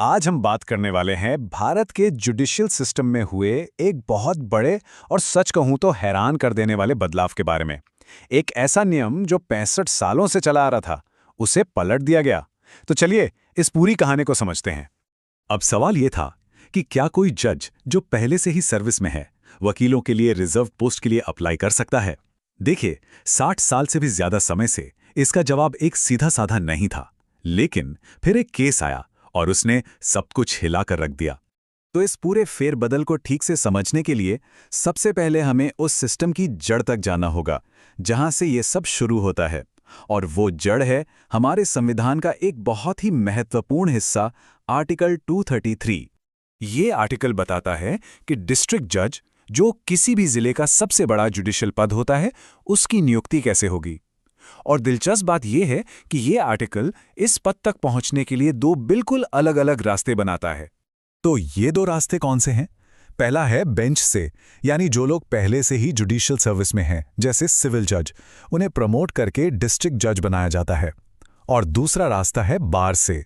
आज हम बात करने वाले हैं भारत के जुडिशियल सिस्टम में हुए एक बहुत बड़े और सच कहूं तो हैरान कर देने वाले बदलाव के बारे में। एक ऐसा नियम जो 65 सालों से चला आ रहा था, उसे पलट दिया गया। तो चलिए इस पूरी कहानी को समझते हैं। अब सवाल ये था कि क्या कोई जज जो पहले से ही सर्विस में है, वकीलों के लिए रिजर्व पोस्ट के लिए अप्लाई कर सकता है? देखिए, 60 साल से भी ज्यादा समय से इसका जवाब एक सीधा साधा नहीं था। लेकिन फिर एक केस आया और उसने सब कुछ हिला कर रख दिया। तो इस पूरे फेरबदल को ठीक से समझने के लिए सबसे पहले हमें उस सिस्टम की जड़ तक जाना होगा जहां से ये सब शुरू होता है। और वो जड़ है हमारे संविधान का एक बहुत ही महत्वपूर्ण हिस्सा, आर्टिकल 233। ये आर्टिकल बताता है कि डिस्ट्रिक्ट जज, जो किसी भी जिले का सबसे बड़ा जुडिशियल पद होता है, उसकी नियुक्ति कैसे होगी। और दिलचस्प बात यह है कि यह आर्टिकल इस पद तक पहुंचने के लिए दो बिल्कुल अलग-अलग रास्ते बनाता है। तो ये दो रास्ते कौन से हैं? पहला है बेंच से, यानी जो लोग पहले से ही जुडिशियल सर्विस में हैं, जैसे सिविल जज, उन्हें प्रमोट करके डिस्ट्रिक्ट जज बनाया जाता है। और दूसरा रास्ता है बार से।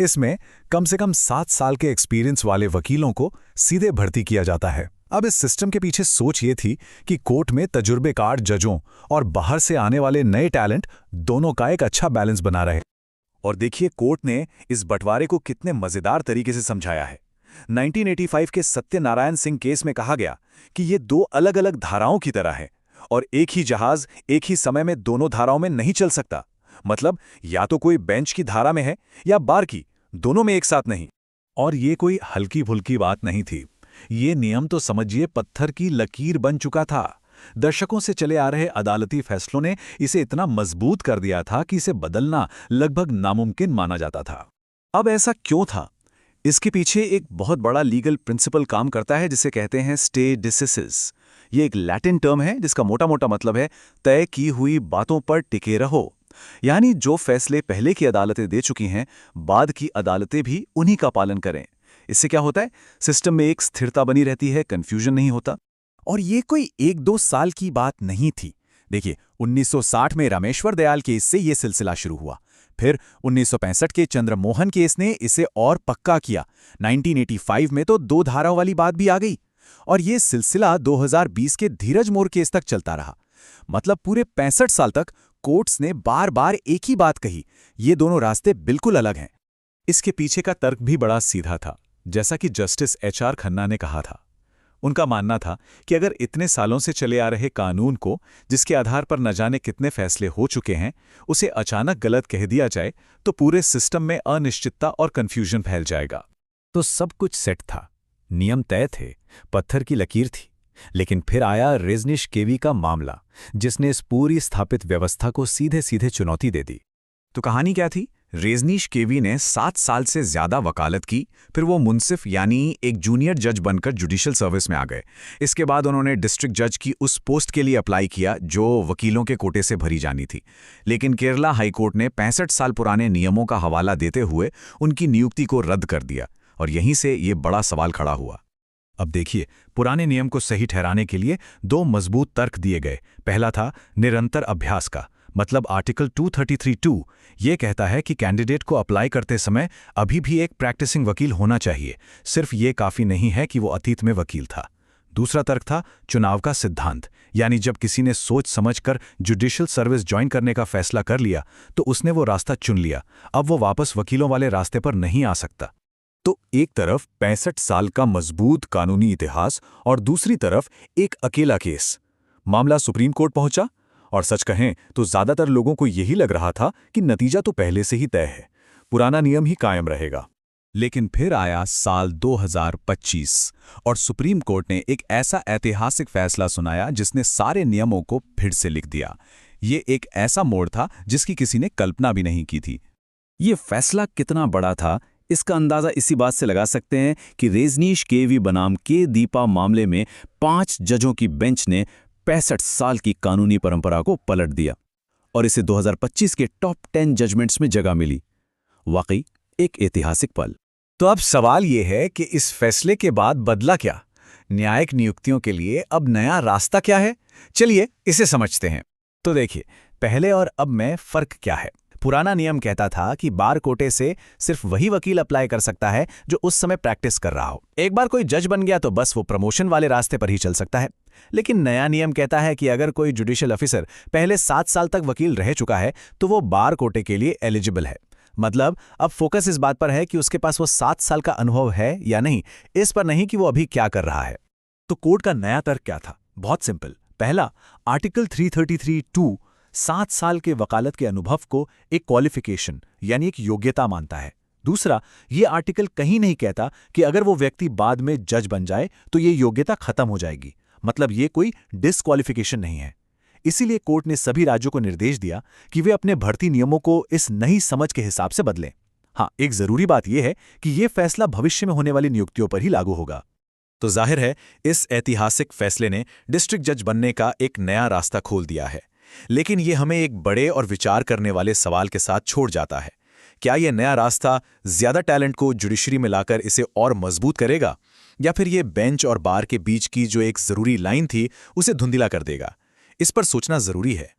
इसमें कम से कम 7 साल के एक्सपीरियंस वाले वकीलों को सीधे भर्ती किया जाता है। अब इस सिस्टम के पीछे सोच ये थी कि कोर्ट में तजुर्बेकार जजों और बाहर से आने वाले नए टैलेंट दोनों का एक अच्छा बैलेंस बना रहे। और देखिए, कोर्ट ने इस बंटवारे को कितने मजेदार तरीके से समझाया है। 1985 के सत्यनारायण सिंह केस में कहा गया कि ये दो अलग अलग धाराओं की तरह है और एक ही जहाज एक ही समय में दोनों धाराओं में नहीं चल सकता। मतलब या तो कोई बेंच की धारा में है या बार की, दोनों में एक साथ नहीं। और ये कोई हल्की फुल्की बात नहीं थी। ये नियम तो समझिए पत्थर की लकीर बन चुका था। दशकों से चले आ रहे अदालती फैसलों ने इसे इतना मजबूत कर दिया था कि इसे बदलना लगभग नामुमकिन माना जाता था। अब ऐसा क्यों था? इसके पीछे एक बहुत बड़ा लीगल प्रिंसिपल काम करता है जिसे कहते हैं स्टे डिसिसिस। ये एक लैटिन टर्म है जिसका मोटा मोटा मतलब है तय की हुई बातों पर टिके रहो। यानी जो फैसले पहले की अदालतें दे चुकी हैं, बाद की अदालतें भी उन्हीं का पालन करें। इससे क्या होता है? सिस्टम में एक स्थिरता बनी रहती है, कंफ्यूजन नहीं होता। और ये कोई 1-2 साल की बात नहीं थी। देखिए, 1960 में रामेश्वर दयाल केस से ये सिलसिला शुरू हुआ। फिर 1965 के चंद्रमोहन केस ने इसे और पक्का किया। 1985 में तो 2 धाराओं वाली बात भी आ गई। और ये सिलसिला 2020 के धीरज मोर केस तक चलता रहा। मतलब पूरे 65 साल तक कोर्ट्स ने बार बार एक ही बात कही, ये दोनों रास्ते बिल्कुल अलग हैं। इसके पीछे का तर्क भी बड़ा सीधा था। जैसा कि जस्टिस HR खन्ना ने कहा था, उनका मानना था कि अगर इतने सालों से चले आ रहे कानून को, जिसके आधार पर न जाने कितने फैसले हो चुके हैं, उसे अचानक गलत कह दिया जाए तो पूरे सिस्टम में अनिश्चितता और कंफ्यूजन फैल जाएगा। तो सब कुछ सेट था, नियम तय थे, पत्थर की लकीर थी। लेकिन फिर आया रजनीश केवी का मामला, जिसने इस पूरी स्थापित व्यवस्था को सीधे सीधे चुनौती दे दी। तो कहानी क्या थी? रजनीश केवी ने 7 साल से ज्यादा वकालत की, फिर वो मुंसिफ यानी एक जूनियर जज बनकर जुडिशियल सर्विस में आ गए। इसके बाद उन्होंने डिस्ट्रिक्ट जज की उस पोस्ट के लिए अप्लाई किया जो वकीलों के कोटे से भरी जानी थी। लेकिन केरला हाईकोर्ट ने 65 साल पुराने नियमों का हवाला देते हुए उनकी नियुक्ति को रद्द कर दिया। और यहीं से ये बड़ा सवाल खड़ा हुआ। अब देखिए, पुराने नियम को सही ठहराने के लिए 2 मजबूत तर्क दिए गए। पहला था निरंतर अभ्यास का, मतलब आर्टिकल 233(2) ये कहता है कि कैंडिडेट को अप्लाई करते समय अभी भी एक प्रैक्टिसिंग वकील होना चाहिए। सिर्फ ये काफी नहीं है कि वो अतीत में वकील था। दूसरा तर्क था चुनाव का सिद्धांत, यानी जब किसी ने सोच समझकर जुडिशियल सर्विस ज्वाइन करने का फैसला कर लिया तो उसने वो रास्ता चुन लिया। अब वो वापस वकीलों वाले रास्ते पर नहीं आ सकता। तो एक तरफ 65 साल का मजबूत कानूनी इतिहास और दूसरी तरफ एक अकेला केस। मामला सुप्रीम कोर्ट पहुंचा और सच कहें तो ज्यादातर लोगों को यही लग रहा था कि नतीजा तो पहले से ही तय है, पुराना नियम ही कायम रहेगा। लेकिन फिर आया साल 2025 और सुप्रीम कोर्ट ने एक ऐसा ऐतिहासिक फैसला सुनाया जिसने सारे नियमों को फिर से लिख दिया। ये एक ऐसा मोड़ था जिसकी किसी ने कल्पना भी नहीं की थी। ये फैसला कितना बड़ा था, इसका अंदाजा इसी बात से लगा सकते हैं कि रजनीश केवी बनाम के दीपा मामले में 5 जजों की बेंच ने 65 साल की कानूनी परंपरा को पलट दिया और इसे 2025 के टॉप 10 जजमेंट्स में जगह मिली। वाकई एक ऐतिहासिक पल। तो अब सवाल यह है कि इस फैसले के बाद बदला क्या? न्यायिक नियुक्तियों के लिए अब नया रास्ता क्या है? चलिए इसे समझते हैं। तो देखिए, पहले और अब में फर्क क्या है। पुराना नियम कहता था कि बार कोटे से सिर्फ वही वकील अप्लाई कर सकता है जो उस समय प्रैक्टिस कर रहा हो। एक बार कोई जज बन गया तो बस वो प्रमोशन वाले रास्ते पर ही चल सकता है। लेकिन नया नियम कहता है कि अगर कोई जुडिशियल ऑफिसर पहले 7 साल तक वकील रह चुका है तो वो बार कोटे के लिए एलिजिबल है। मतलब अब फोकस इस बात पर है कि उसके पास वो 7 साल का अनुभव है या नहीं, इस पर नहीं कि वो अभी क्या कर रहा है। तो कोर्ट का नया तर्क क्या था? बहुत सिंपल। पहला, आर्टिकल 333(2) 7 साल के वकालत के अनुभव को एक क्वालिफिकेशन यानी एक योग्यता मानता है। दूसरा, ये आर्टिकल कहीं नहीं कहता कि अगर वो व्यक्ति बाद में जज बन जाए तो ये योग्यता खत्म हो जाएगी। मतलब ये कोई डिस्क्वालिफिकेशन नहीं है। इसीलिए कोर्ट ने सभी राज्यों को निर्देश दिया कि वे अपने भर्ती नियमों को इस नई समझ के हिसाब से बदलें। हाँ, एक जरूरी बात यह है कि यह फैसला भविष्य में होने वाली नियुक्तियों पर ही लागू होगा। तो जाहिर है इस ऐतिहासिक फैसले ने डिस्ट्रिक्ट जज बनने का एक नया रास्ता खोल दिया है। लेकिन ये हमें एक बड़े और विचार करने वाले सवाल के साथ छोड़ जाता है। क्या यह नया रास्ता ज्यादा टैलेंट को जुडिशरी में लाकर इसे और मजबूत करेगा, या फिर ये बेंच और बार के बीच की जो एक जरूरी लाइन थी उसे धुंधला कर देगा? इस पर सोचना जरूरी है।